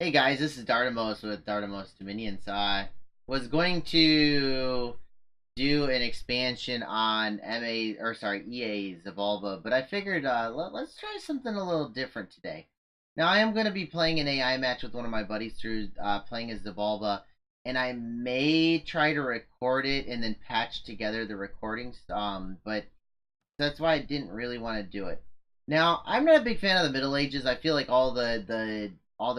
Hey guys, this is Dardamos with Dardamos Dominions. I was going to do an expansion on EA's Evolva, but I figured let's try something a little different today. Now I am going to be playing an AI match with one of my buddies through playing as Evolva, and I may try to record it and then patch together the recordings. But that's why I didn't really want to do it. Now, I'm not a big fan of the Middle Ages. I feel like all the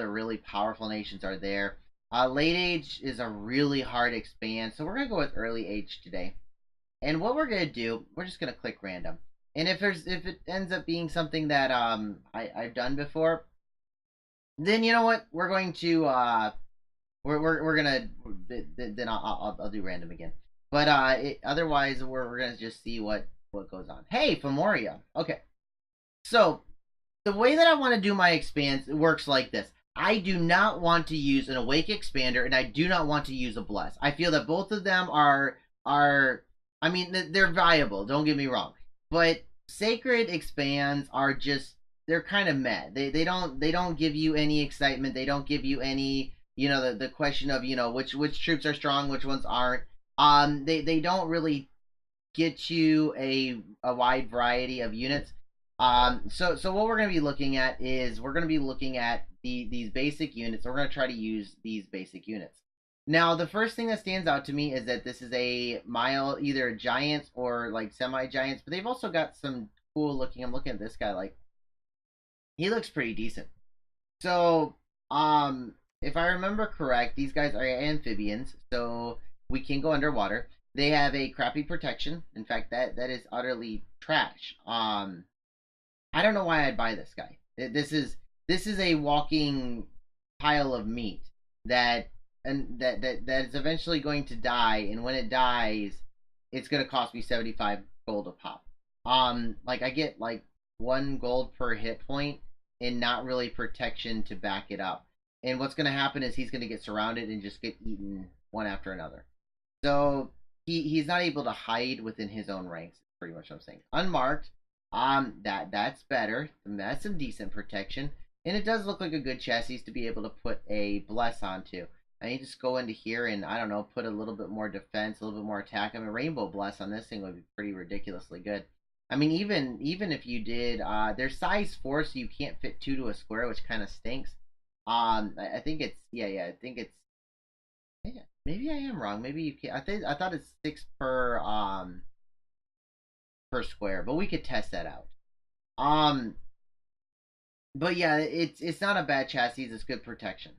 really powerful nations are there. Late Age is a really hard expand, so we're gonna go with Early Age today. And what we're gonna do, we're just gonna click random. And if it ends up being something that I've done before, then you know what? We're going to we're gonna then I'll do random again. But otherwise we're gonna just see what goes on. Hey, Fomoria. Okay, so the way that I want to do my expands works like this. I do not want to use an awake expander, and I do not want to use a bless. I feel that both of them are. I mean, they're viable. Don't get me wrong, but sacred expands are just they're kind of meh. They don't give you any excitement. They don't give you any the question of which troops are strong, which ones aren't. They don't really get you a wide variety of units. So what we're going to be looking at is we're going to be looking at these basic units. We're going to try to use these basic units. Now, the first thing that stands out to me is that this is a mile, either giants or like semi-giants, but they've also got some cool looking. I'm looking at this guy, like he looks pretty decent. So, if I remember correct, these guys are amphibians, so we can go underwater. They have a crappy protection. In fact, that is utterly trash. I don't know why I'd buy this guy. This is a walking pile of meat that that is eventually going to die, and when it dies, it's gonna cost me 75 gold a pop. Like I get like 1 gold per hit point, and not really protection to back it up. And what's gonna happen is he's gonna get surrounded and just get eaten one after another. So he's not able to hide within his own ranks. Pretty much what I'm saying. Unmarked. That's better. That's some decent protection, and it does look like a good chassis to be able to put a bless onto. I need to just go into here and I don't know, put a little bit more defense, a little bit more attack. I mean, rainbow bless on this thing would be pretty ridiculously good. I mean, even if you did, they're size 4, so you can't fit 2 to a square, which kind of stinks. I think it's I think it's maybe I am wrong. Maybe you can. I thought it's 6 per square, but we could test that out. Um, but yeah, it's not a bad chassis. It's good protection.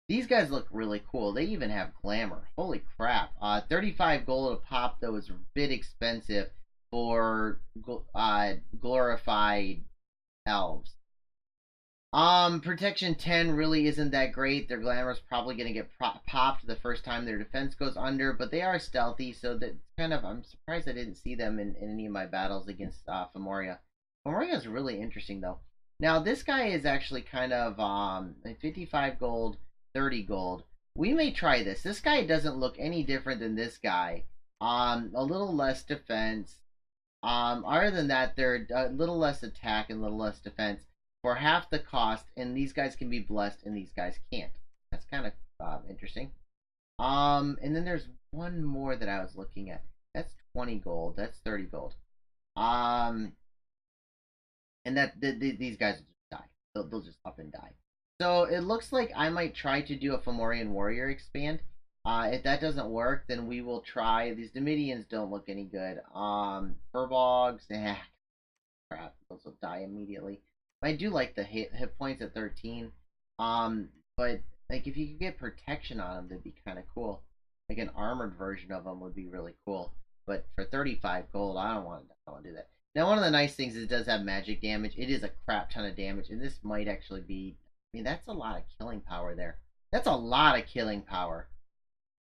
These guys look really cool. They even have glamour. Holy crap! 35 gold a pop though is a bit expensive for glorified elves. Protection 10 really isn't that great. Their glamour is probably going to get popped the first time their defense goes under, but they are stealthy, so that kind of, I'm surprised I didn't see them in any of my battles against Fomoria. Fomoria is really interesting, though. Now, this guy is actually kind of 55 gold, 30 gold. We may try this. This guy doesn't look any different than this guy. A little less defense. Other than that, they're a little less attack and a little less defense for half the cost, and these guys can be blessed and these guys can't. That's kind of interesting. And then there's one more that I was looking at. That's 20 gold. That's 30 gold. And these guys will just die. They'll just up and die. So it looks like I might try to do a Fomorian warrior expand. If that doesn't work, then we will try. These Dominions don't look any good. Furbogs, crap, those will die immediately. I do like the hit points at 13. But like if you could get protection on them, that'd be kind of cool. Like an armored version of them would be really cool. But for 35 gold, I don't want to do that. Now, one of the nice things is it does have magic damage. It is a crap ton of damage, and this might actually be. I mean, that's a lot of killing power there. That's a lot of killing power.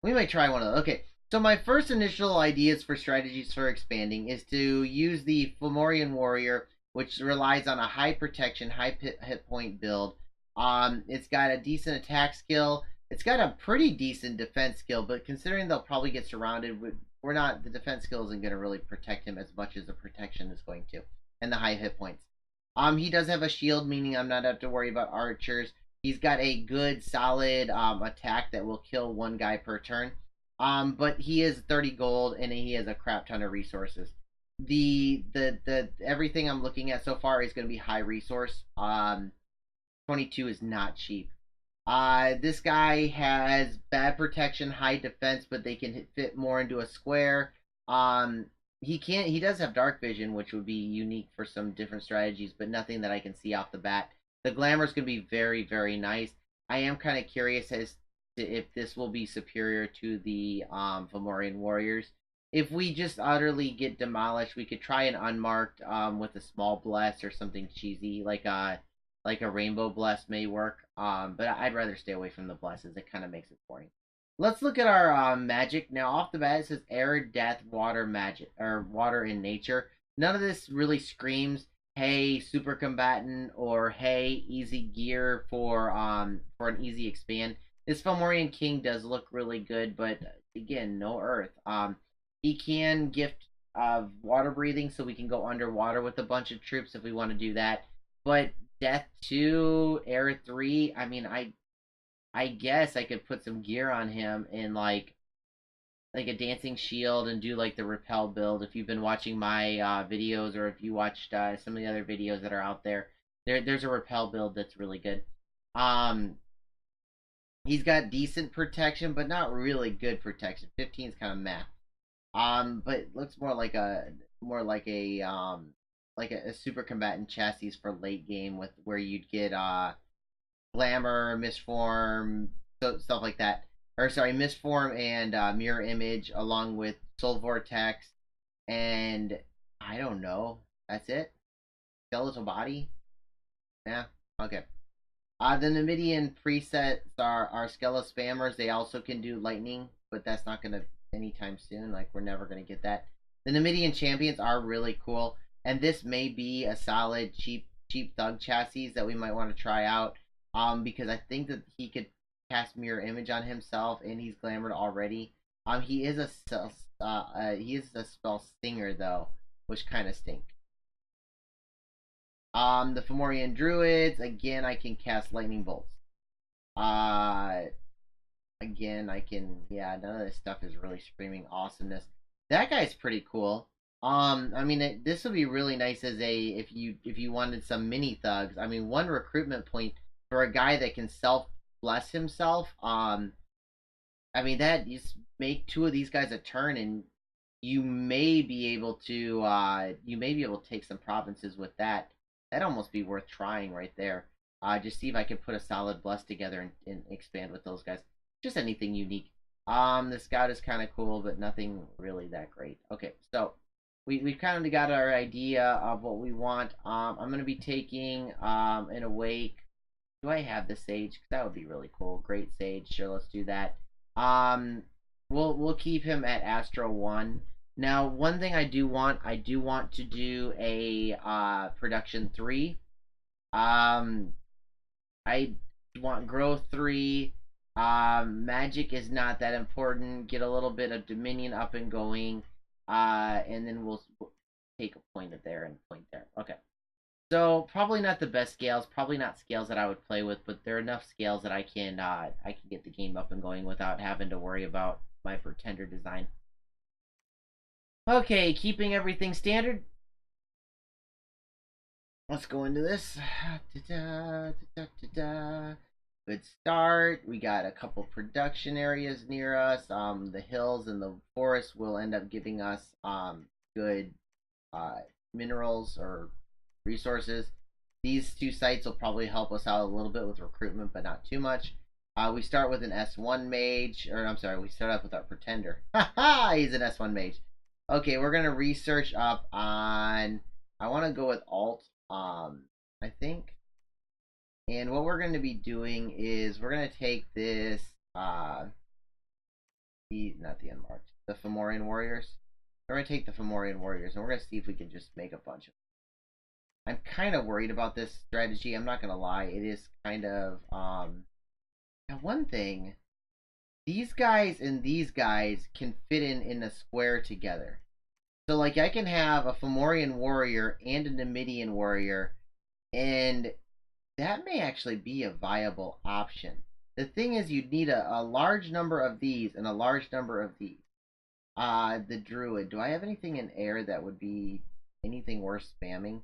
We might try one of those. Okay, so my first initial ideas for strategies for expanding is to use the Fomorian warrior, which relies on a high protection, high hit point build. It's got a decent attack skill. It's got a pretty decent defense skill, but considering they'll probably get surrounded, the defense skill isn't going to really protect him as much as the protection is going to, and the high hit points. He does have a shield, meaning I'm not have to worry about archers. He's got a good, solid attack that will kill one guy per turn. But he is 30 gold and he has a crap ton of resources. The everything I'm looking at so far is going to be high resource. 22 is not cheap. This guy has bad protection, high defense, but they can fit more into a square. Um, he can't. He does have dark vision, which would be unique for some different strategies, but nothing that I can see off the bat. The glamour is going to be very, very nice. I am kind of curious as to if this will be superior to the Fomorian warriors. If we just utterly get demolished, we could try an unmarked with a small bless or something cheesy like a rainbow bless may work. But I'd rather stay away from the blesses. It kind of makes it boring. Let's look at our magic now. Off the bat, it says air, death, water, magic, or water in nature. None of this really screams, "Hey, super combatant," or "Hey, easy gear for an easy expand." This Fomorian King does look really good, but again, no earth. He can gift water breathing, so we can go underwater with a bunch of troops if we want to do that. But Death 2, Air 3, I mean, I guess I could put some gear on him in like a dancing shield and do like the repel build. If you've been watching my videos or if you watched some of the other videos that are out there, there's a repel build that's really good. Um, he's got decent protection, but not really good protection. 15 is kind of meh. But it looks more like a super combatant chassis for late game with where you'd get glamour, misform, stuff like that. Or sorry, misform and mirror image along with soul vortex and I don't know. That's it. Skeletal body. Yeah. Okay. The Numidian presets are Skella spammers. They also can do lightning, but that's not gonna anytime soon. Like we're never gonna get that. The Numidian champions are really cool, and this may be a solid cheap thug chassis that we might want to try out. Because I think that he could cast mirror image on himself, and he's glamored already. He is a spell stinger though, which kind of stink. The Fomorian druids again. I can cast lightning bolts. Uh, again, I can. Yeah, none of this stuff is really screaming awesomeness. That guy's pretty cool. I mean, this would be really nice as a if you wanted some mini thugs. I mean, one recruitment point for a guy that can self bless himself. I mean that you make two of these guys a turn, and you may be able to take some provinces with that. That'd almost be worth trying right there. Just see if I can put a solid bless together and expand with those guys. Just anything unique. The scout is kind of cool, but nothing really that great. Okay, so we've kind of got our idea of what we want. I'm gonna be taking an awake. Do I have the sage? 'Cause that would be really cool. Great sage. Sure, let's do that. Um, we'll keep him at Astro 1. Now, one thing I do want to do a production 3. Um, I want growth 3. Magic is not that important. Get a little bit of Dominion up and going. And then we'll take a point there and point there. Okay. So probably not the best scales, probably not scales that I would play with, but there are enough scales that I can get the game up and going without having to worry about my pretender design. Okay, keeping everything standard. Let's go into this. Good start. We got a couple production areas near us. The hills and the forest will end up giving us good minerals or resources. These two sites will probably help us out a little bit with recruitment, but not too much. We start with an S1 mage, or I'm sorry, we start off with our pretender. Haha, he's an S1 mage. Okay, we're gonna research up on. I want to go with alt. I think. And what we're going to be doing is we're going to take this. Not the unmarked, the Fomorian warriors. We're going to take the Fomorian warriors, and we're going to see if we can just make a bunch of. I'm kind of worried about this strategy. I'm not gonna lie. It is kind of now one thing. These guys and these guys can fit in a square together. So like I can have a Fomorian warrior and a Numidian warrior, and that may actually be a viable option. The thing is, you'd need a large number of these and a large number of these. The druid. Do I have anything in air that would be anything worth spamming?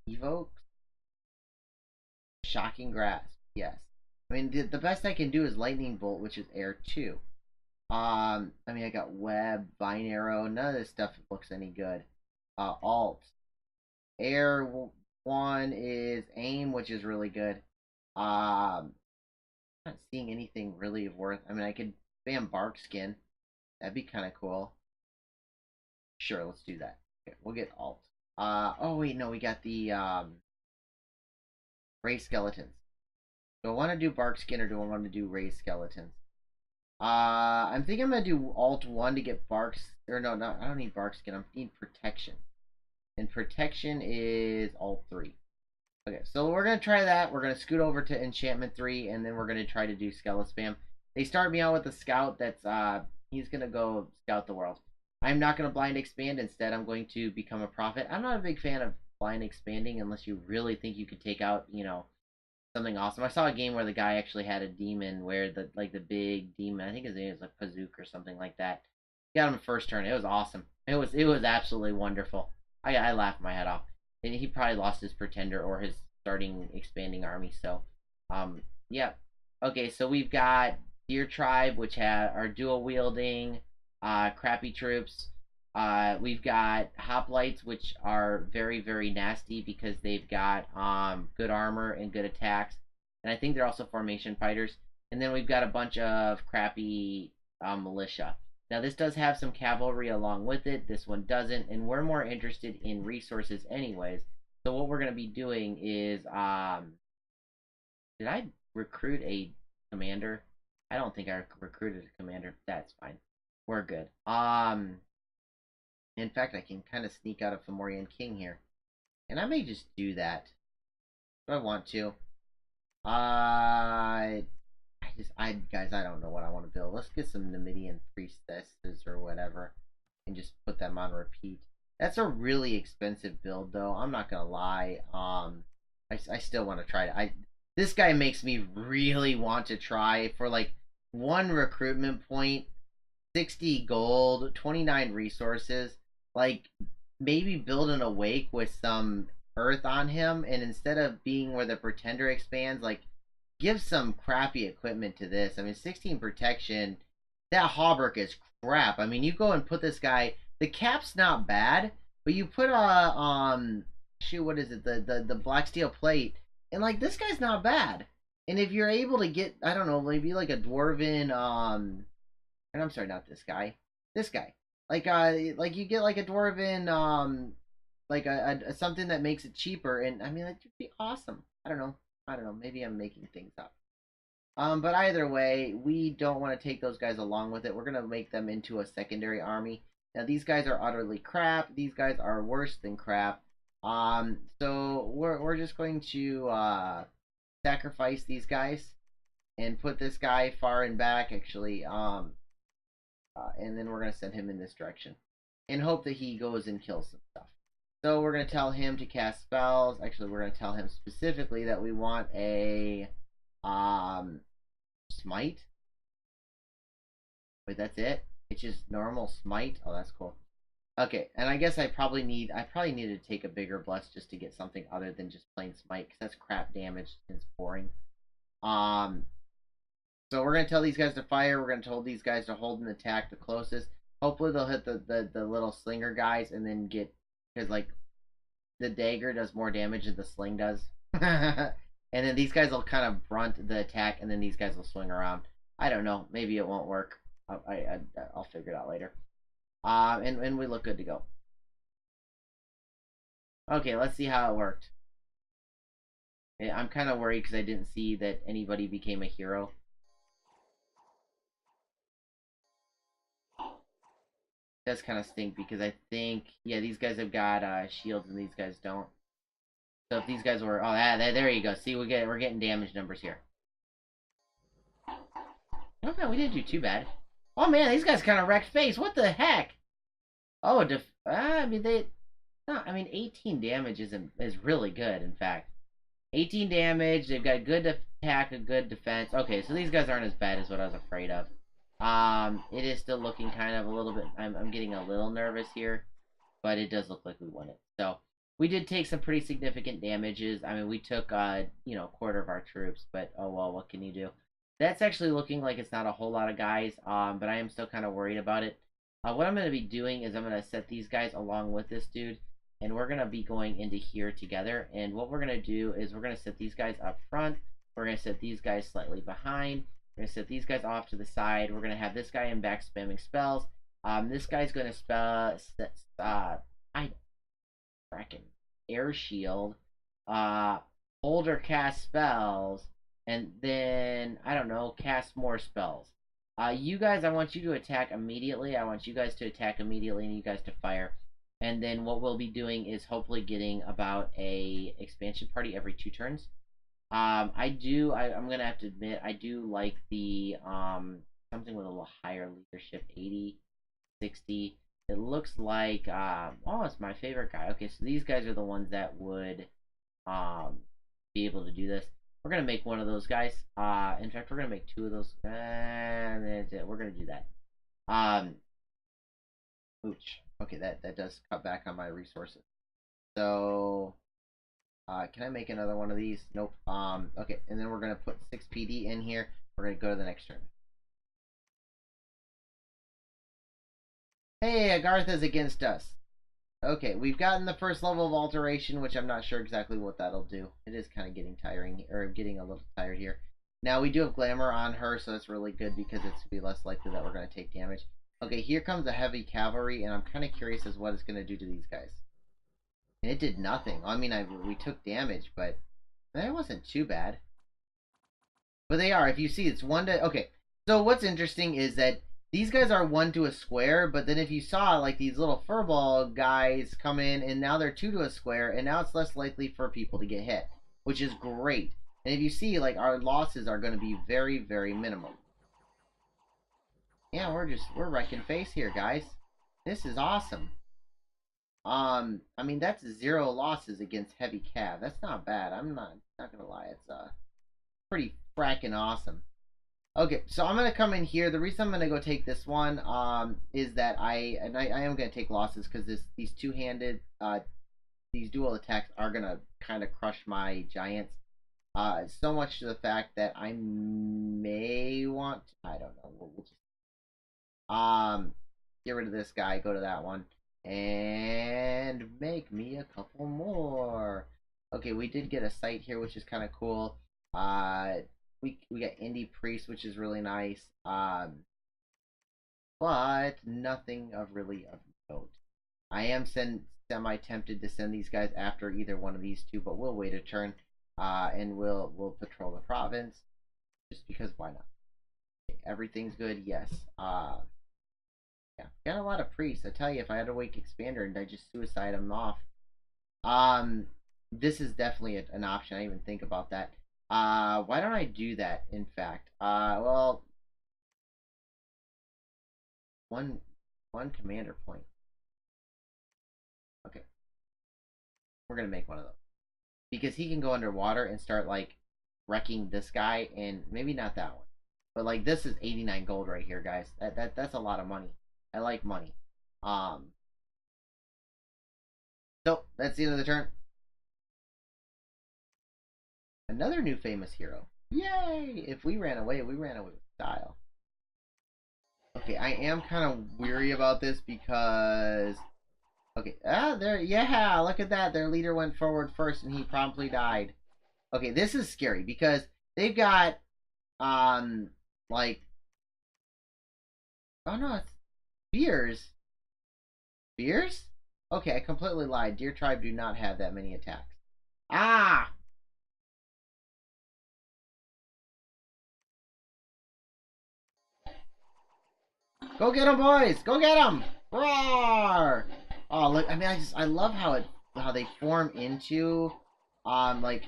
Evoke, shocking grasp. Yes. I mean, the best I can do is lightning bolt, which is air too. I mean, I got web, vine arrow. None of this stuff looks any good. Alt, air one is aim, which is really good. Not seeing anything really of worth. I mean, I could spam bark skin. That'd be kind of cool. Sure, let's do that. Okay, we'll get alt. Oh wait, no, we got the ray skeletons. Do I want to do bark skin or do I want to do ray skeletons? I'm thinking I'm gonna do alt one to get barks. Or no, no, I don't need bark skin. I need protection, and protection is alt 3. Okay, so we're gonna try that. We're gonna scoot over to enchantment 3, and then we're gonna try to do skeleton spam. They start me out with a scout that's he's gonna go scout the world. I'm not gonna blind expand. Instead, I'm going to become a prophet. I'm not a big fan of blind expanding unless you really think you could take out, something awesome. I saw a game where the guy actually had a demon where the big demon, I think his name is like Pazook or something like that. Got him first turn. It was awesome. It was absolutely wonderful. I laughed my head off. And he probably lost his pretender or his starting expanding army. So, yeah. Okay, so we've got Deer Tribe, which are dual wielding, crappy troops. We've got Hoplites, which are very, very nasty because they've got good armor and good attacks. And I think they're also formation fighters. And then we've got a bunch of crappy militia. Now, this does have some cavalry along with it. This one doesn't. And we're more interested in resources anyways. So what we're going to be doing is... did I recruit a commander? I don't think I recruited a commander. That's fine. We're good. In fact, I can kind of sneak out a Fomorian king here. And I may just do that. If I want to. Guys, I don't know what I want to build. Let's get some Numidian priestesses or whatever. And just put them on repeat. That's a really expensive build, though. I'm not going to lie. I still want to try it. This guy makes me really want to try for, like, 1 recruitment point, 60 gold, 29 resources. Like, maybe build an awake with some earth on him, and instead of being where the pretender expands, like, give some crappy equipment to this. I mean, 16 protection, that hauberk is crap. I mean, you go and put this guy, the cap's not bad, but you put what is it, the black steel plate, and, like, this guy's not bad. And if you're able to get, I don't know, maybe like a dwarven, and I'm sorry, not this guy, like you get like a dwarven, like a something that makes it cheaper, and I mean, that would be awesome. I don't know, maybe I'm making things up. But either way, we don't want to take those guys along with it. We're gonna make them into a secondary army. Now, these guys are utterly crap. These guys are worse than crap. So we're just going to sacrifice these guys and put this guy far and back, actually. And then we're going to send him in this direction and hope that he goes and kills some stuff. So we're going to tell him to cast spells. Actually, we're going to tell him specifically that we want a smite. Wait, that's it? It's just normal smite? Oh, that's cool. Okay, and I guess I probably need to take a bigger bless just to get something other than just plain smite, because that's crap damage and it's boring. So we're going to tell these guys to fire. We're going to tell these guys to hold and attack the closest. Hopefully they'll hit the little slinger guys and then get... Because, like, the dagger does more damage than the sling does. And then these guys will kind of brunt the attack, and then these guys will swing around. I don't know. Maybe it won't work. I'll figure it out later. And we look good to go. Okay, let's see how it worked. I'm kind of worried because I didn't see that anybody became a hero. Does kind of stink because I think, yeah, these guys have got shields and these guys don't. So if these guys were, there you go. See, we're getting damage numbers here. Okay, we didn't do too bad. Oh man, these guys kind of wrecked face. What the heck? Oh, I mean 18 damage is really good. In fact, 18 damage. They've got good attack, a good defense. Okay, so these guys aren't as bad as what I was afraid of. It is still looking kind of a little bit. I'm getting a little nervous here, but it does look like we won it. So we did take some pretty significant damages. I mean, we took you know, a quarter of our troops, but oh well, what can you do? That's actually looking like it's not a whole lot of guys. But I am still kind of worried about it. What I'm going to be doing is I'm going to set these guys along with this dude, and we're going to be going into here together. And what we're going to do is we're going to set these guys up front. We're going to set these guys slightly behind. We're going to set these guys off to the side. We're going to have this guy in back spamming spells. This guy's going to spell I fracking air shield, hold or cast spells, and then I don't know, cast more spells. You guys, I want you to attack immediately. I want you guys to attack immediately, and you guys to fire. And then what we'll be doing is hopefully getting about a expansion party every 2 turns. I'm gonna have to admit, I do like the something with a little higher leadership, 80, 60. It looks like oh, it's my favorite guy. Okay, so these guys are the ones that would be able to do this. We're gonna make one of those guys. In fact, we're gonna make 2 of those. And we're gonna do that. Ooch. Okay, that does cut back on my resources. So can I make another one of these? Nope. Okay, and then we're gonna put 6 PD in here. We're gonna go to the next turn. Hey, Agartha's against us. Okay, we've gotten the first level of alteration, which I'm not sure exactly what that'll do. It is kind of getting tiring, or getting a little tired here. Now, we do have glamour on her, so that's really good because it's to be less likely that we're going to take damage. Okay, here comes a heavy cavalry, and I'm kind of curious as what it's going to do to these guys. And it did nothing. I mean, we took damage, but that wasn't too bad. But they are. If you see, it's 1 to... Okay, so what's interesting is that these guys are 1 to a square, but then if you saw, like, these little furball guys come in, and now they're 2 to a square, and now it's less likely for people to get hit, which is great. And if you see, like, our losses are going to be very, very minimal. Yeah, we're wrecking face here, guys. This is awesome. I mean, that's 0 losses against heavy cav. That's not bad. I'm not gonna lie. It's pretty fracking awesome. Okay, so I'm gonna come in here. The reason I'm gonna go take this one is that I am gonna take losses because these two-handed these dual attacks are gonna kind of crush my giants. So much to the fact that I may want I don't know. We'll just get rid of this guy. Go to that one. And make me a couple more. Okay, we did get a site here, which is kind of cool. We got Indie Priest, which is really nice. But nothing of really of note. I am semi-tempted to send these guys after either one of these 2, but we'll wait a turn. And we'll patrol the province. Just because, why not? Okay, everything's good, yes. Yeah, got a lot of priests. I tell you, if I had to wake Expander and I just suicide them off. This is definitely an option. I didn't even think about that. Why don't I do that, in fact? Well, one commander point. Okay. We're gonna make one of those. Because he can go underwater and start, like, wrecking this guy, and maybe not that one. But, like, this is 89 gold right here, guys. That's a lot of money. I like money. So, that's the end of the turn. Another new famous hero. Yay! If we ran away with style. Okay, I am kind of weary about this because... Okay, there, yeah, look at that. Their leader went forward first and he promptly died. Okay, this is scary because they've got, like... Oh no, it's Spears. Spears? Okay, I completely lied. Deer Tribe do not have that many attacks. Ah! Go get them, boys! Go get them! Roar! Oh, look! I mean, I love how they form into, like,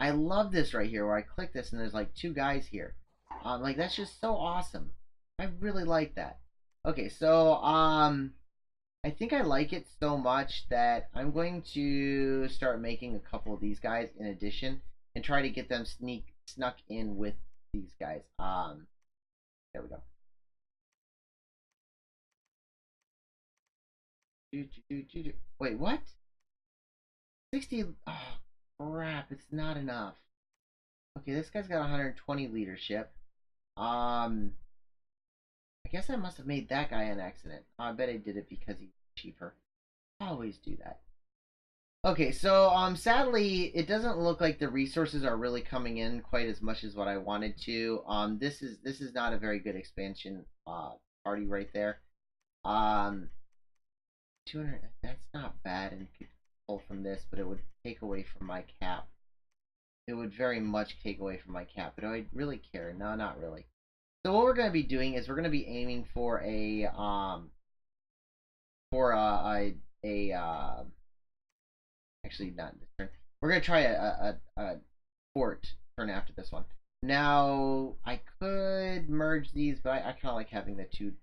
I love this right here where I click this and there's like 2 guys here. Like that's just so awesome. I really like that. Okay, so I think I like it so much that I'm going to start making a couple of these guys in addition. and try to get them snuck in with these guys. There we go. Wait, what? 60. Oh, crap! It's not enough. Okay, this guy's got 120 leadership. I guess I must have made that guy an accident. Oh, I bet I did it because he's cheaper. I always do that. Okay, so sadly, it doesn't look like the resources are really coming in quite as much as what I wanted to. This is not a very good expansion party right there. 200. That's not bad, and could pull from this, but it would take away from my cap. It would very much take away from my cap. But do I really care? No, not really. So what we're going to be doing is we're going to be aiming for a actually not this turn. We're going to try a fort turn after this one. Now I could merge these, but I kind of like having the two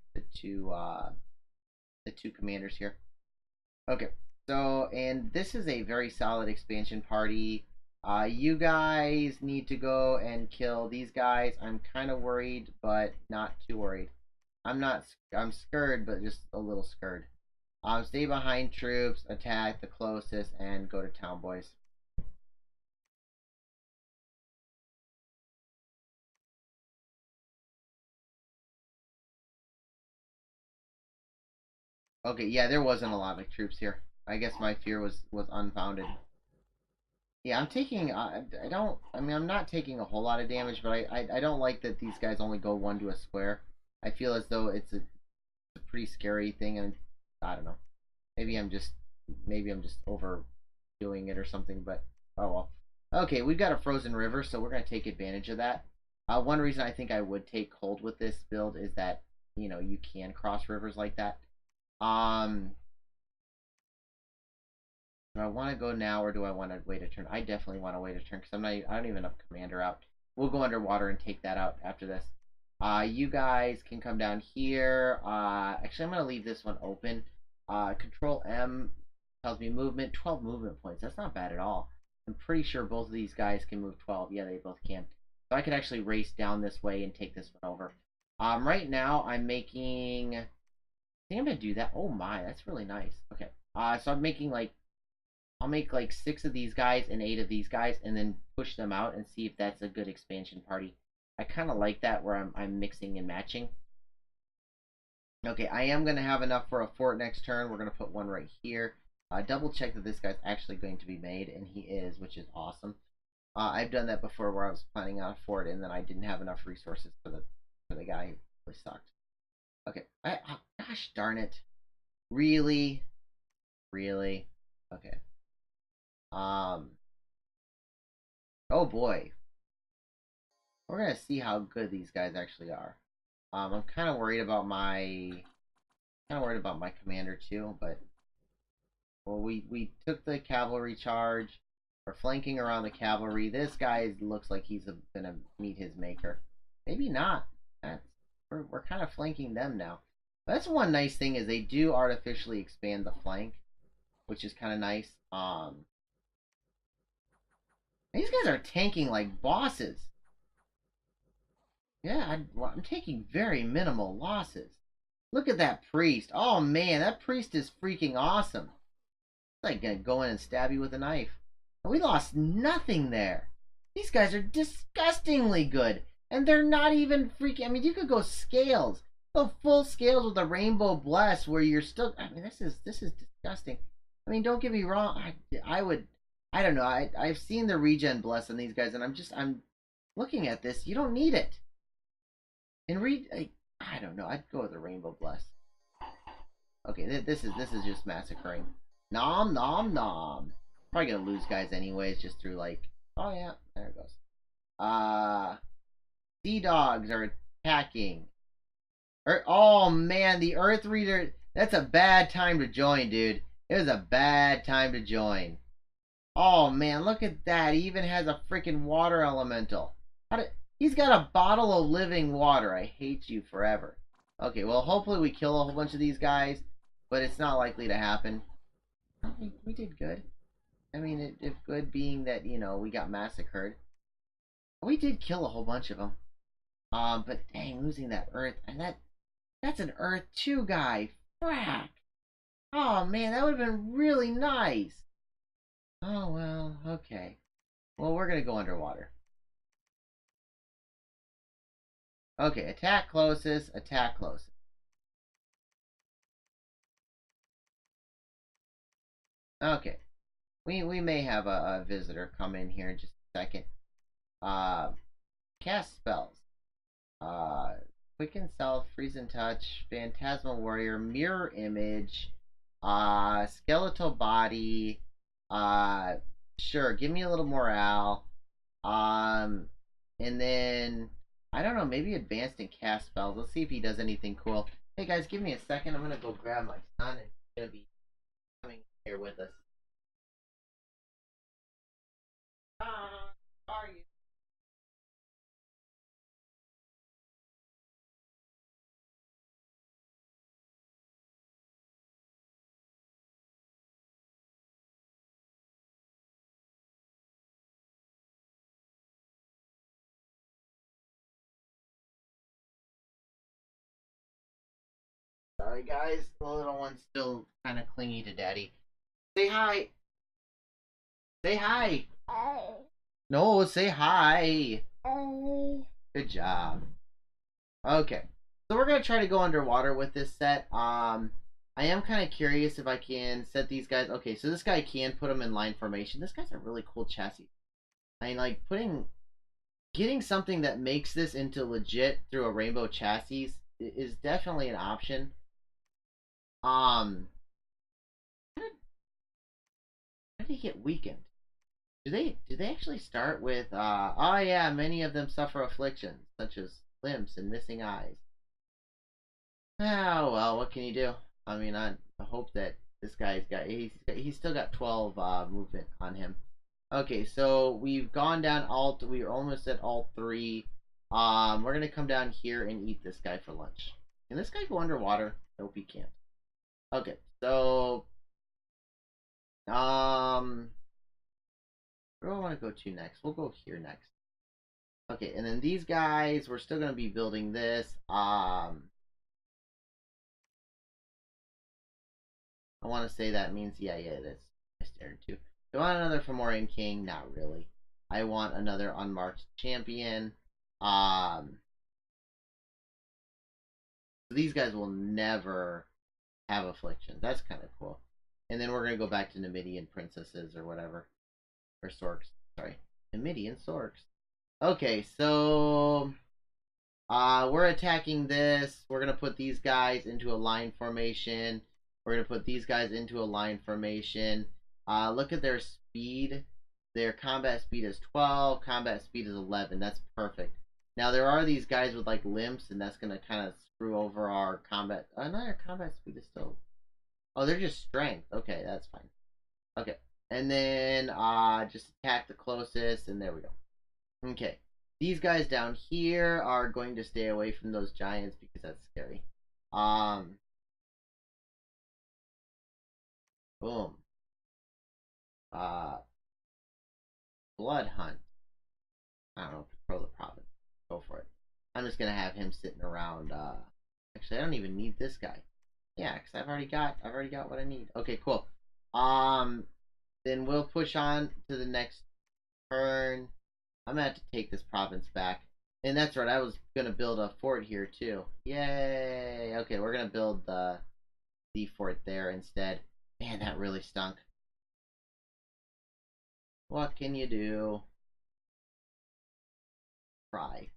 commanders here. Okay, so and this is a very solid expansion party. You guys need to go and kill these guys. I'm kind of worried, but not too worried. I'm scared, but just a little scared. Stay behind troops, attack the closest, and go to town, boys. Okay, yeah, there wasn't a lot of troops here. I guess my fear was unfounded. Yeah, I'm taking. I don't. I mean, I'm not taking a whole lot of damage, but I don't like that these guys only go one to a square. I feel as though it's a pretty scary thing, and I don't know. Maybe I'm just overdoing it or something. But oh well. Okay, we've got a frozen river, so we're gonna take advantage of that. One reason I think I would take cold with this build is that you can cross rivers like that. Do I want to go now or do I want to wait a turn? I definitely want to wait a turn because I don't even have commander out. We'll go underwater and take that out after this. You guys can come down here. Actually, I'm going to leave this one open. Control M tells me movement. 12 movement points. That's not bad at all. I'm pretty sure both of these guys can move 12. Yeah, they both can. So I could actually race down this way and take this one over. Right now, I'm making... I think I'm going to do that. Oh my, that's really nice. Okay. So I'm making like... I'll make like 6 of these guys and 8 of these guys and then push them out and see if that's a good expansion party. I kind of like that where I'm mixing and matching. Okay, I am going to have enough for a fort next turn. We're going to put one right here. Double check that this guy's actually going to be made, and he is, which is awesome. I've done that before where I was planning on a fort and then I didn't have enough resources for the guy. It really sucked. Okay, oh, gosh darn it. Really? Really? Okay. Oh boy. We're gonna see how good these guys actually are. I'm kind of worried about my commander too, but well, we took the cavalry charge. We're flanking around the cavalry. This guy looks like he's gonna meet his maker. Maybe not. We're kind of flanking them now. That's one nice thing is they do artificially expand the flank, which is kind of nice. These guys are tanking like bosses. Yeah, I'm taking very minimal losses. Look at that priest. Oh man, that priest is freaking awesome. It's like gonna go in and stab you with a knife. And we lost nothing there. These guys are disgustingly good. And they're not even freaking... I mean, you could go scales. Go full scales with a rainbow bless where you're still... I mean, this is disgusting. I mean, don't get me wrong. I would... I don't know. I've seen the regen bless on these guys, and I'm looking at this. You don't need it. And I don't know. I'd go with the rainbow bless. Okay, this is just massacring. Nom nom nom. Probably gonna lose guys anyways, just through like. Oh yeah, there it goes. Sea dogs are attacking. Oh man, the Earth Reader. That's a bad time to join, dude. It was a bad time to join. Oh man, look at that. He even has a freaking water elemental. He's got a bottle of living water. I hate you forever. Okay, well, hopefully we kill a whole bunch of these guys, but it's not likely to happen. We did good. I mean, if good being that, we got massacred. We did kill a whole bunch of them. But dang, losing that Earth, and that's an Earth 2 guy. Frack. Oh man, that would have been really nice. Oh well, okay. Well, we're gonna go underwater. Okay, attack closest, attack closest. Okay. We may have a visitor come in here in just a second. Uh cast spells. Uh Quicken Self, Freeze and Touch, Phantasmal Warrior, Mirror Image, Skeletal Body, uh sure, give me a little morale. Um and then I don't know, maybe advanced and cast spells. Let's see if he does anything cool. Hey guys, give me a second. I'm gonna go grab my son and he's gonna be coming here with us. How are you? Sorry guys, the little one's still kinda clingy to daddy. Say hi. Say hi. No, say hi. Good job. Okay. So we're gonna try to go underwater with this set. I am kind of curious if I can set these guys. Okay, so this guy can put them in line formation. This guy's a really cool chassis. I mean, like getting something that makes this into legit through a rainbow chassis is definitely an option. Um, how did he get weakened? Do they actually start with oh yeah, many of them suffer afflictions such as limps and missing eyes. Oh well, what can you do? I mean, I hope that this guy's got he's still got 12 movement on him. Okay, so we've gone down alt. We are almost at alt 3. We're gonna come down here and eat this guy for lunch. Can this guy go underwater? Nope, he can't. Okay, so where do I want to go to next? We'll go here next. Okay, and then these guys, we're still gonna be building this. I want to say that means yeah, that's my standard too. Do I want another Fomorian King? Not really. I want another unmarked champion. So these guys will never have affliction. That's kind of cool. And then we're gonna go back to Numidian princesses or whatever, or Sorks. Sorry, Numidian Sorks. Okay, so we're attacking this. We're gonna put these guys into a line formation. We're gonna put these guys into a line formation. Look at their speed. Their combat speed is 12. Combat speed is 11. That's perfect. Now there are these guys with like limps, and that's gonna kind of screw over our combat. No, our combat speed is still. Oh, they're just strength. Okay, that's fine. Okay, and then just attack the closest, and there we go. Okay. These guys down here are going to stay away from those giants because that's scary. Um Boom. Uh Blood Hunt. I don't know, patrol the province. Go for it. I'm just gonna have him sitting around actually I don't even need this guy. Yeah, because I've already got what I need. Okay, cool. Um then we'll push on to the next turn. I'm gonna have to take this province back. And that's right, I was gonna build a fort here too. Yay! Okay, we're gonna build the fort there instead. Man, that really stunk. What can you do? Cry.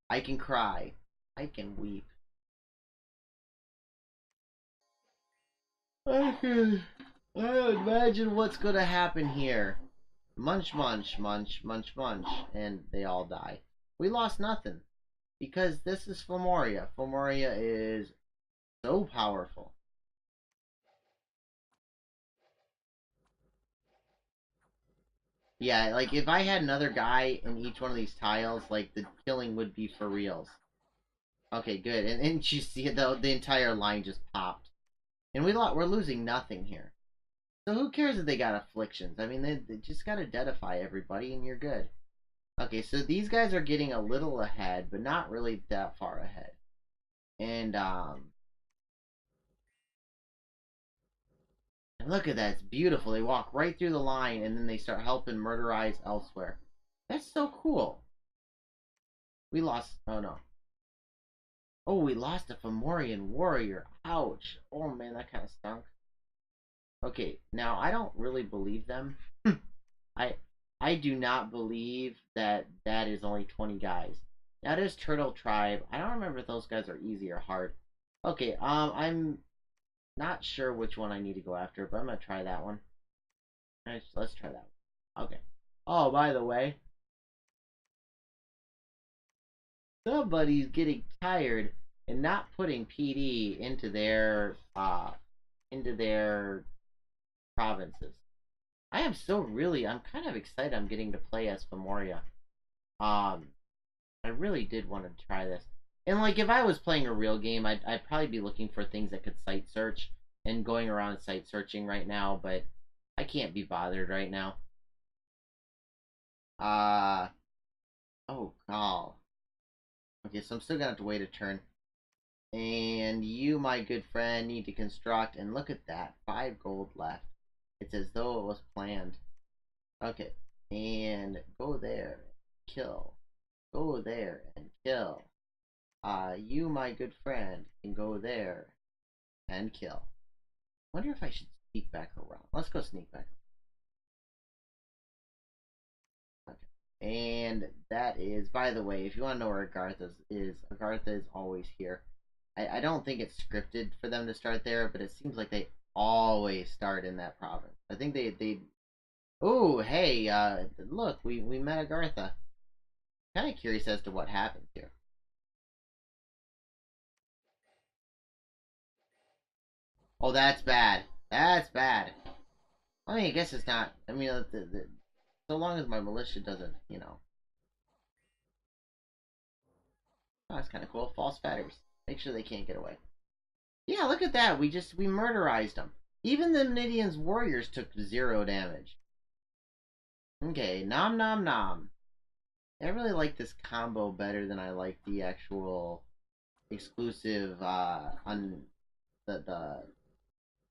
I can cry. I can weep. I can. Imagine what's gonna happen here. Munch, munch, munch, munch, munch, and they all die. We lost nothing because this is Fomoria. Fomoria is so powerful. Yeah, like if I had another guy in each one of these tiles, like the killing would be for reals. Okay, good. And you see the entire line just popped. And we're losing nothing here. So who cares if they got afflictions? I mean, they just gotta deadify everybody and you're good. Okay, so these guys are getting a little ahead, but not really that far ahead. And look at that, it's beautiful. They walk right through the line and then they start helping murderize elsewhere. That's so cool. We lost, oh no. Oh, we lost a Fomorian warrior. Ouch. Oh man, that kind of stunk. Okay, now I don't really believe them. I I do not believe that that is only 20 guys. That is Turtle Tribe. I don't remember if those guys are easy or hard. Okay, I'm not sure which one I need to go after, but I'm gonna try that one. Let's try that one. Okay. Oh, by the way, somebody's getting tired and not putting PD into their provinces. I'm kind of excited I'm getting to play as Fomoria. Um I really did want to try this. And like if I was playing a real game, I'd probably be looking for things that could site search and going around site searching right now, but I can't be bothered right now. Uh oh god. Okay, so I'm still gonna have to wait a turn. And you, my good friend, need to construct, and look at that, 5 gold left. It's as though it was planned. Okay, and go there, kill. Go there and kill. You, my good friend, can go there and kill. Wonder if I should sneak back around. Let's go sneak back. Okay. And that is, by the way, if you want to know where Agartha is always here. I don't think it's scripted for them to start there, but it seems like they always start in that province. I think they. Oh, hey, look, we met Agartha. Kind of curious as to what happens here. Oh, that's bad. That's bad. I mean, I guess it's not. I mean, so long as my militia doesn't, Oh, that's kind of cool. False fetters. Make sure they can't get away. Yeah, look at that. We murderized them. Even the Nidian's warriors took 0 damage. Okay, nom nom nom. I really like this combo better than I like the actual exclusive on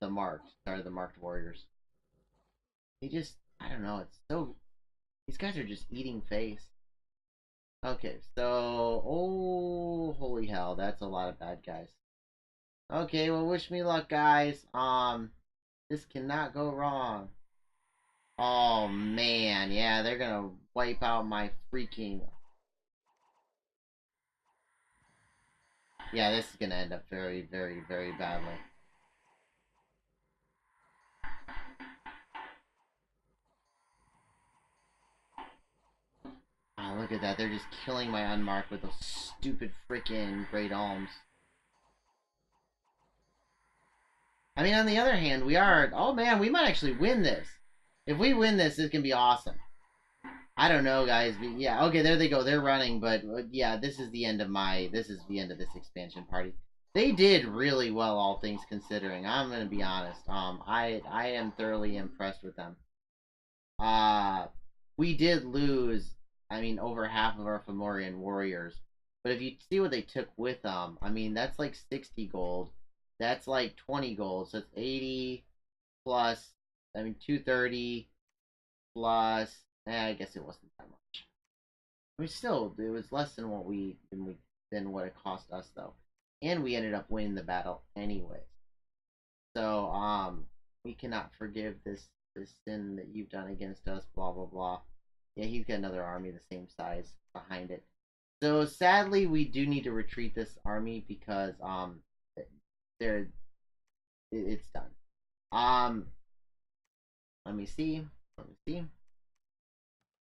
the marked warriors. They just I don't know, it's so these guys are just eating face. Okay, so oh holy hell, that's a lot of bad guys. Okay, well wish me luck guys. This cannot go wrong. Oh man, yeah, they're gonna wipe out my freaking yeah, this is gonna end up very, very, very badly. Oh, look at that. They're just killing my unmarked with those stupid freaking Great Alms. I mean, on the other hand, we are... Oh, man, we might actually win this. If we win this, this can be awesome. I don't know, guys. But yeah, okay, there they go. They're running, but yeah, this is the end of this expansion party. They did really well, all things considering. I'm gonna be honest. I am thoroughly impressed with them. Uh, we did lose, I mean, over half of our Fomorian warriors. But if you see what they took with them, I mean, that's like 60 gold. That's like 20 gold. So it's 80 plus, I mean, 230 plus, I guess it wasn't that much. I mean, still, it was less than than what it cost us, though. And we ended up winning the battle anyway. So, we cannot forgive this sin that you've done against us, blah blah blah. Yeah, he's got another army the same size behind it. So sadly, we do need to retreat this army because they're it's done. Um, let me see. Let me see.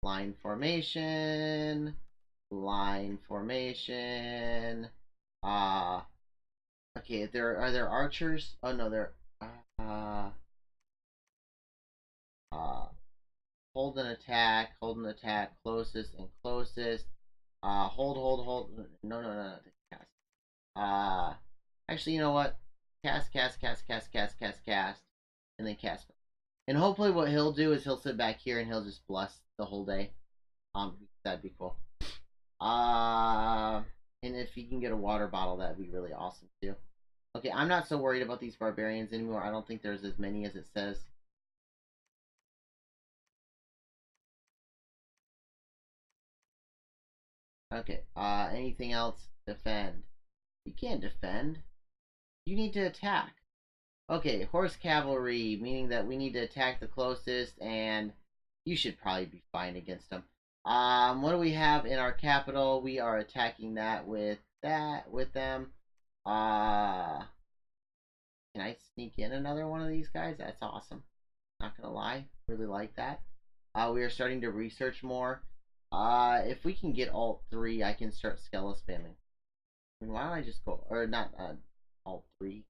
Line formation. Line formation. Uh okay. Are there archers? Oh no, they're uh uh hold an attack, closest and closest. Hold. No. Cast. Uh, actually, you know what? Cast, and then cast. And hopefully what he'll do is he'll sit back here and he'll just bless the whole day. That'd be cool. Uh, and if he can get a water bottle, that'd be really awesome too. Okay, I'm not so worried about these barbarians anymore. I don't think there's as many as it says. Okay, anything else? Defend. You can't defend. You need to attack. Okay, horse cavalry, meaning that we need to attack the closest, and you should probably be fine against them. What do we have in our capital? We are attacking that with them. Uh, can I sneak in another one of these guys? That's awesome. Not gonna lie, really like that. We are starting to research more. If we can get alt 3, I can start Skella spamming. I mean, why don't I just go, or not, alt 3,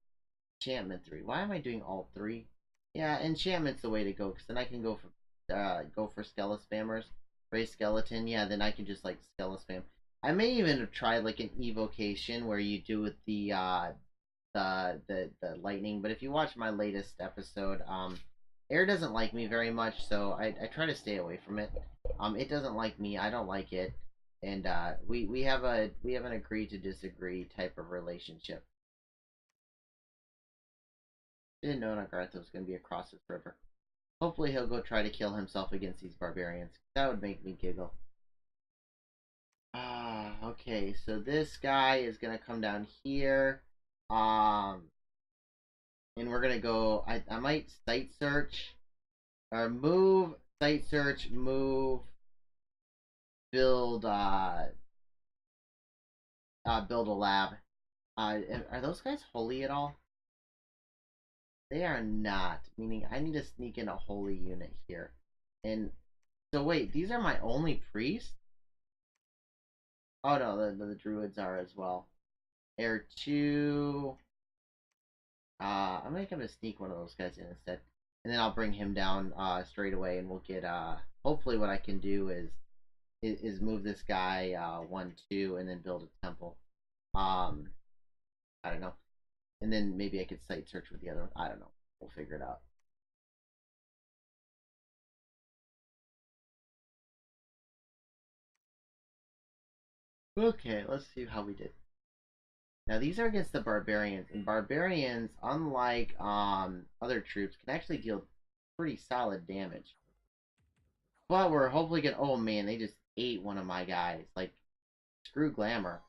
enchantment 3. Why am I doing alt 3? Yeah, enchantment's the way to go, because then I can go for Skella spammers. Ray Skeleton, yeah, then I can just, like, Skella spam. I may even have tried, like, an evocation where you do with the lightning, but if you watch my latest episode, air doesn't like me very much, so I try to stay away from it. It doesn't like me, I don't like it, and we have an agree to disagree type of relationship. Didn't know Nagartha was going to be across this river. Hopefully he'll go try to kill himself against these barbarians. That would make me giggle. Okay, so this guy is going to come down here. And we're going to go, I might site search, or move, site search, move, build, build a lab. Are those guys holy at all? They are not, meaning I need to sneak in a holy unit here. And so wait, these are my only priests? Oh no, the druids are as well. Air 2. I'm gonna sneak one of those guys in instead. And then I'll bring him down straight away, and we'll get hopefully what I can do is move this guy 1, 2, and then build a temple. I don't know. And then maybe I could site search with the other one. I don't know. We'll figure it out. Okay, let's see how we did. Now these are against the barbarians, and barbarians, unlike other troops, can actually deal pretty solid damage. But we're hopefully gonna. Oh man, they just ate one of my guys. Like, screw glamour.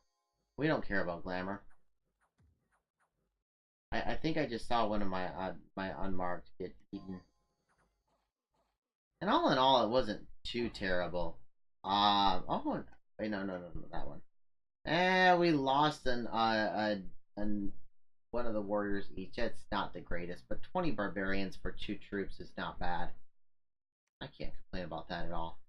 We don't care about glamour. I think I just saw one of my unmarked get eaten. And all in all, it wasn't too terrible. Oh wait, no, that one. We lost an one of the warriors each. That's not the greatest, but 20 barbarians for 2 troops is not bad. I can't complain about that at all.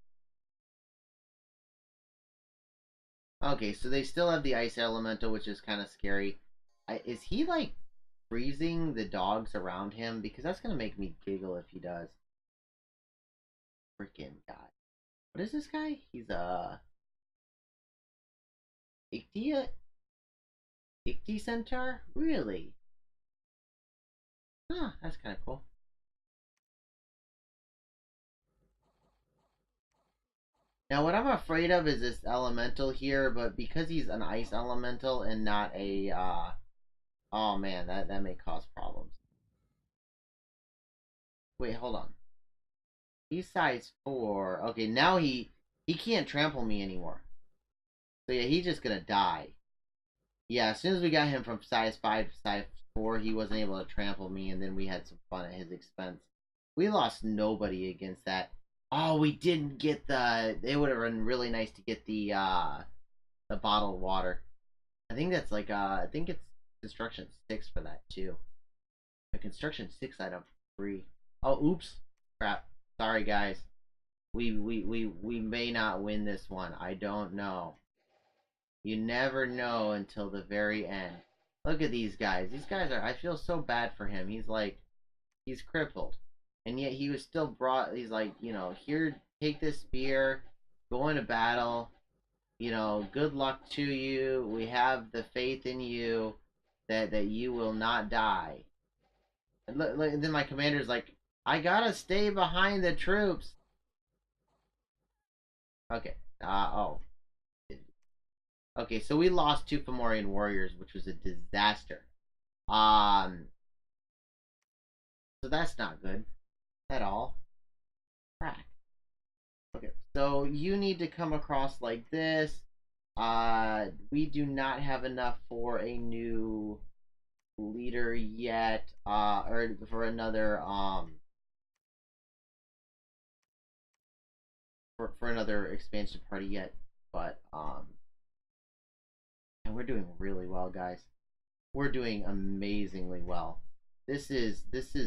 Okay, so they still have the ice elemental, which is kind of scary. Is he like freezing the dogs around him? Because that's gonna make me giggle if he does. Freaking guy. What is this guy? He's a Icti Centaur? Really? Huh, that's kind of cool. Now, what I'm afraid of is this elemental here, but because he's an ice elemental and not a, oh man, that may cause problems. Wait, hold on. He's size 4. Okay, now he can't trample me anymore. So yeah, he's just gonna die. Yeah, as soon as we got him from size 5 to size 4, he wasn't able to trample me, and then we had some fun at his expense. We lost nobody against that. Oh, we didn't get the. It would have been really nice to get the bottled water. I think that's like I think it's construction 6 for that too. A construction 6 item free. Oh, oops, crap. Sorry guys. We may not win this one. I don't know. You never know until the very end. Look at these guys. These guys are. I feel so bad for him. He's like, he's crippled, and yet he was still brought. He's like, here, take this spear, go into battle. Good luck to you. We have the faith in you that you will not die. And then my commander's like, I gotta stay behind the troops. Okay. Oh. Okay, so we lost two Fomorian warriors, which was a disaster. Um, so that's not good at all. Crack. Okay, so you need to come across like this. We do not have enough for a new leader yet. Or for another for another expansion party yet. But and we're doing really well, guys. We're doing amazingly well. This is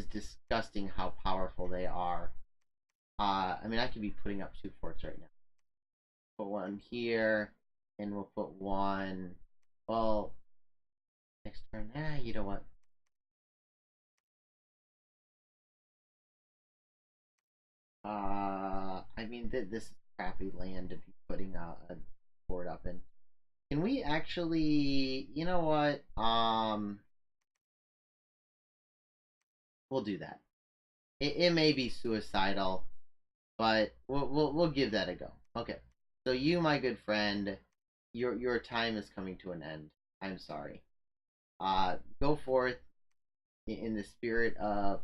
disgusting how powerful they are. I mean, I could be putting up two forts right now. Put one here, and we'll put one. Well, next turn. You know what? I mean, this is crappy land to be putting a fort up in. Can we actually? You know what? We'll do that. It may be suicidal, but we'll give that a go. Okay. So you, my good friend, your time is coming to an end. I'm sorry. Go forth in the spirit of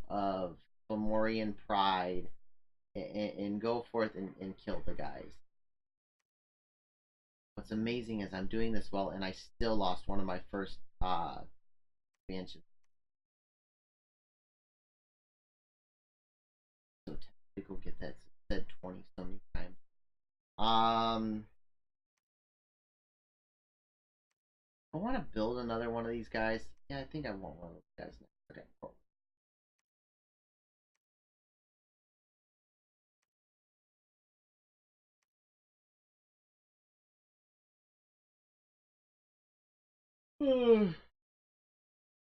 Fomorian pride, and go forth and kill the guys. What's amazing is I'm doing this well, and I still lost one of my first expansions. So to go get that said 20 so many times. Um, I want to build another one of these guys. Yeah, I think I want one of those guys next. Okay, cool.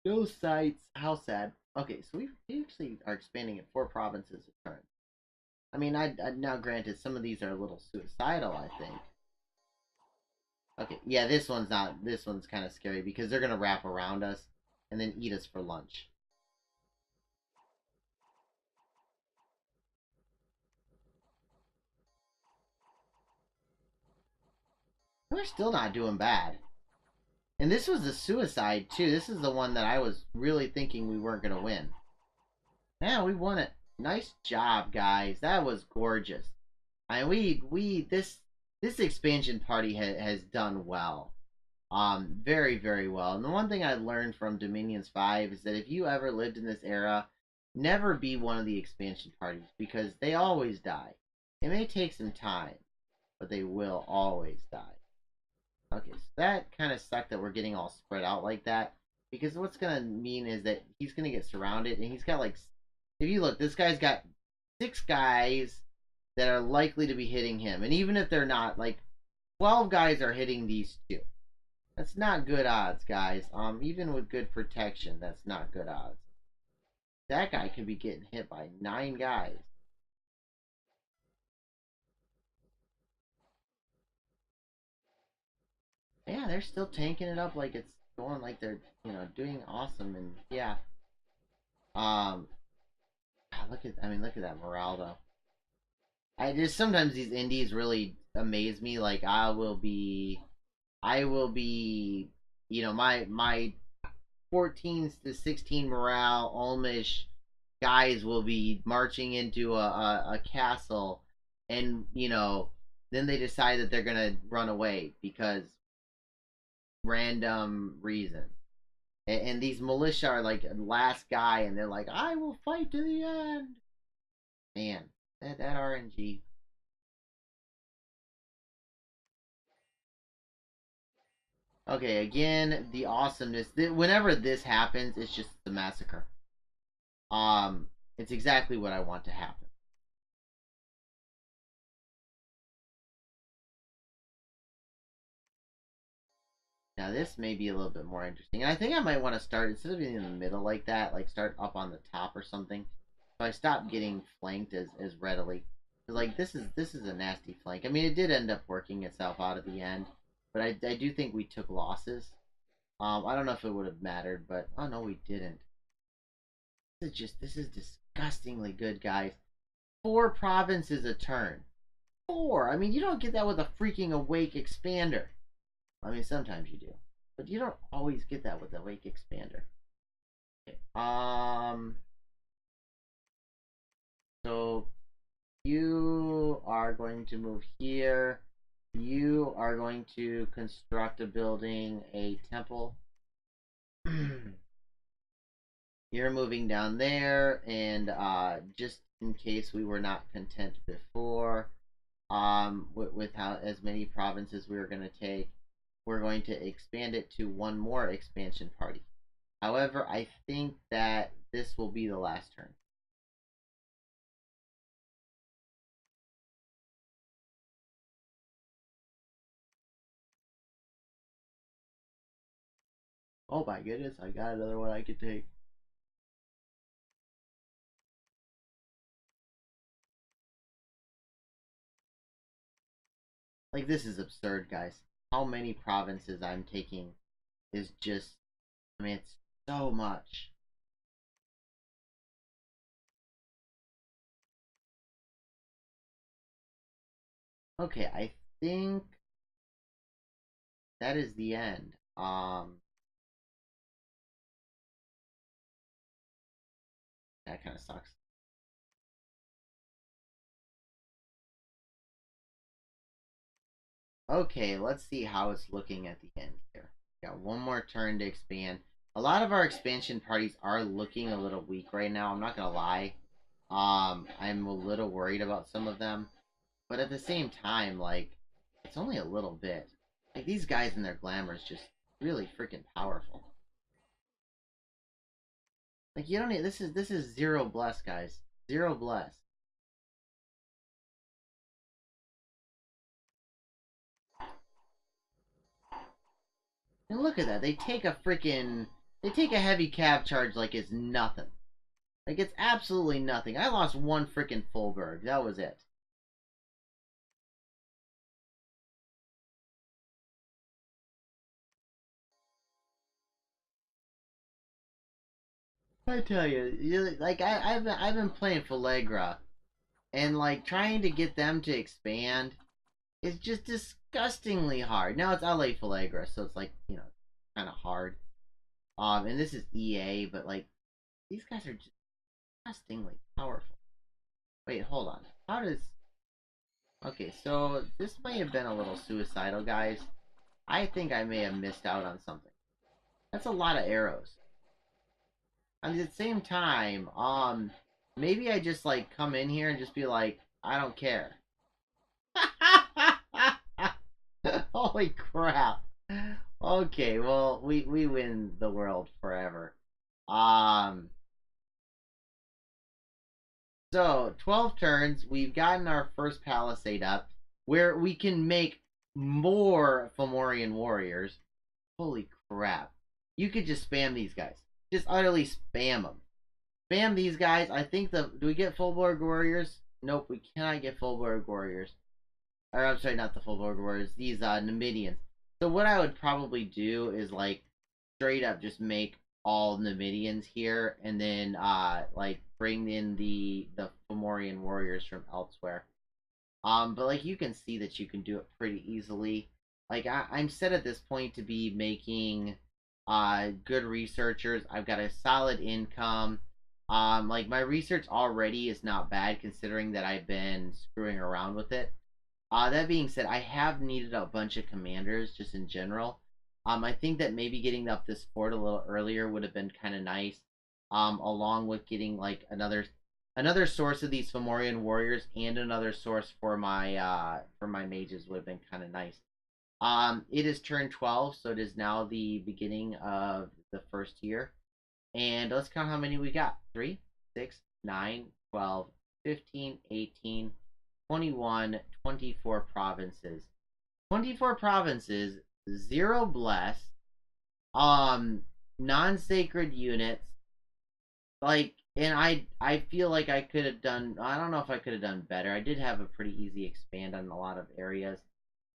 No sites. How sad. Okay, so we actually are expanding in four provinces a turn. I mean, I now granted some of these are a little suicidal. I think. Okay, yeah, this one's not. This one's kind of scary because they're gonna wrap around us and then eat us for lunch. We're still not doing bad. And this was a suicide too. This is the one that I was really thinking we weren't gonna win. Yeah, we won it. Nice job, guys. That was gorgeous. I mean, this expansion party has done well. Very well. And the one thing I learned from Dominions 5 is that if you ever lived in this era, never be one of the expansion parties because they always die. It may take some time, but they will always die. Okay, so that kind of sucked that we're getting all spread out like that. Because what's gonna mean is that he's gonna get surrounded, and he's got like, if you look, this guy's got 6 guys that are likely to be hitting him, and even if they're not, like 12 guys are hitting these two. That's not good odds, guys. Even with good protection, that's not good odds. That guy could be getting hit by 9 guys. Yeah, they're still tanking it up like it's going like they're doing awesome, and yeah. Um, look at that morale though. I just sometimes these indies really amaze me. Like I will be, my 14 to 16 morale Olmish guys will be marching into a castle, and then they decide that they're gonna run away because random reason. And these militia are like last guy, and they're like, I will fight to the end. Man, that RNG. Okay, again, the awesomeness. Whenever this happens, it's just the massacre. Um, it's exactly what I want to happen. Now this may be a little bit more interesting. And I think I might want to start instead of being in the middle like that, like start up on the top or something. So I stop getting flanked as readily. Cause like this is a nasty flank. I mean, it did end up working itself out at the end, but I do think we took losses. I don't know if it would have mattered, but oh no, we didn't. This is disgusting. disgustingly good, guys. 4 provinces a turn. 4. I mean, you don't get that with a freaking Awake Expander. I mean, sometimes you do, but you don't always get that with the Awake Expander. Okay. So you are going to move here. You are going to construct a building, a temple. You're moving down there, and just in case we were not content before, with how as many provinces we were going to take, we're going to expand it to one more expansion party. However, I think that this will be the last turn. Oh my goodness, I got another one I could take. Like, this is absurd, guys. How many provinces I'm taking is just, I mean, it's so much. Okay, I think that is the end. That kind of sucks. Okay, let's see how it's looking at the end here. Got one more turn to expand. A lot of our expansion parties are looking a little weak right now. I'm not gonna lie. I'm a little worried about some of them, but at the same time, like, it's only a little bit. Like, these guys and their glamour is just really freaking powerful. Like, you don't need this is 0 bless, guys. 0 bless. And look at that. They take a heavy cav charge like it's nothing. Like, it's absolutely nothing. I lost one freaking Fulberg. That was it. I tell you, like, I've been playing Falegra, and like trying to get them to expand is just disgustingly hard. Now it's LA Falegra, so it's like, kind of hard. And this is EA, but like, these guys are just disgustingly powerful. Wait, hold on. How does? Okay, so this may have been a little suicidal, guys. I think I may have missed out on something. That's a lot of arrows. And at the same time, maybe I just like come in here and just be like, I don't care. Holy crap. Okay, well, we win the world forever. Um so 12 turns, we've gotten our first palisade up where we can make more Fomorian warriors. Holy crap. You could just spam these guys. Just utterly spam them. Spam these guys. I think do we get Fullborg Warriors? Nope, we cannot get Fullborg Warriors. Or I'm sorry, not the Fullborg Warriors. These Numidians. So what I would probably do is like straight up just make all Numidians here, and then like bring in the Fomorian warriors from elsewhere. But like you can see that you can do it pretty easily. Like I'm set at this point to be making good researchers. I've got a solid income. Like my research already is not bad considering that I've been screwing around with it. That being said, I have needed a bunch of commanders just in general. I think that maybe getting up this fort a little earlier would have been kind of nice. Along with getting like another source of these Fomorian warriors and another source for my mages would have been kind of nice. It is turn 12, so it is now the beginning of the first year. And let's count how many we got. 3, 6, 9, 12, 15, 18, 21, 24 provinces. 24 provinces, 0 bless, non-sacred units. Like, and I feel like I could have done, I don't know if I could have done better. I did have a pretty easy expand on a lot of areas.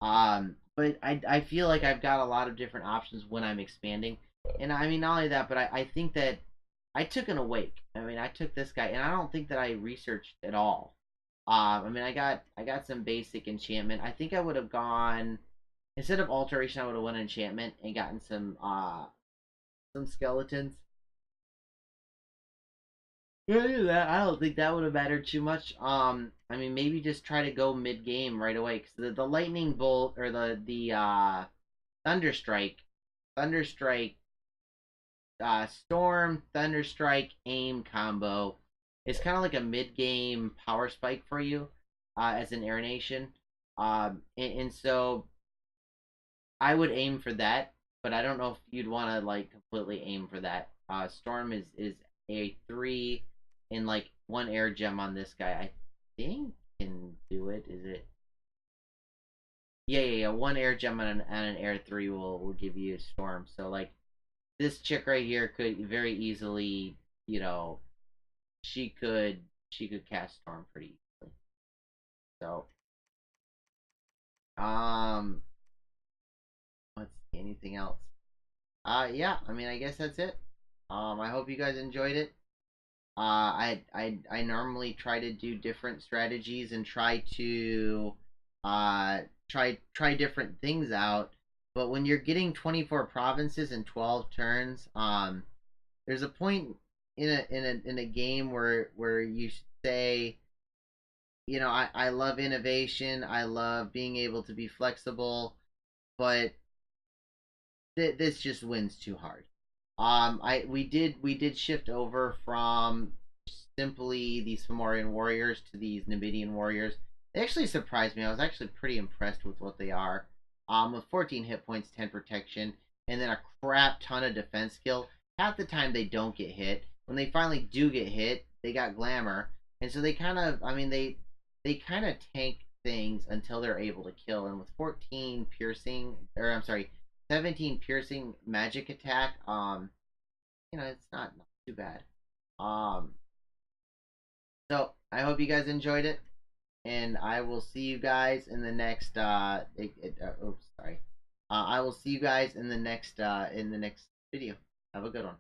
But I feel like I've got a lot of different options when I'm expanding. And I mean, not only that, but I think that I took an awake. I mean, I took this guy, and I don't think that I researched at all. I mean, I got some basic enchantment. I think I would have gone instead of alteration. I would have won enchantment and gotten some skeletons. Yeah, I don't think that would have mattered too much. I mean, maybe just try to go mid game right away because the lightning bolt or the thunderstrike, thunderstrike, storm, thunderstrike, aim combo is kind of like a mid game power spike for you, as an air nation. And so I would aim for that, but I don't know if you'd want to like completely aim for that. Storm is a three, and like one air gem on this guy. I think can do it. Is it? Yeah, yeah, yeah. One air gem on an air three will give you a storm. So like this chick right here could very easily, you know, she could cast storm pretty easily. So um, let's see anything else. Yeah. I mean, I guess that's it. I hope you guys enjoyed it. I normally try to do different strategies and try to uh try different things out. But when you're getting 24 provinces in 12 turns, there's a point in a game where you say, I love innovation, I love being able to be flexible, but this just wins too hard. I we did shift over from simply these Fomorian warriors to these Numidian warriors. They actually surprised me. I was actually pretty impressed with what they are. With 14 hit points, 10 protection, and then a crap ton of defense skill. Half the time they don't get hit. When they finally do get hit, they got glamour, and so they kind of, I mean, they kind of tank things until they're able to kill. And with 14 piercing, or I'm sorry, 17 piercing magic attack, it's not too bad. Um, so I hope you guys enjoyed it, and I will see you guys in the next. Oops, sorry. I will see you guys in the next video. Have a good one.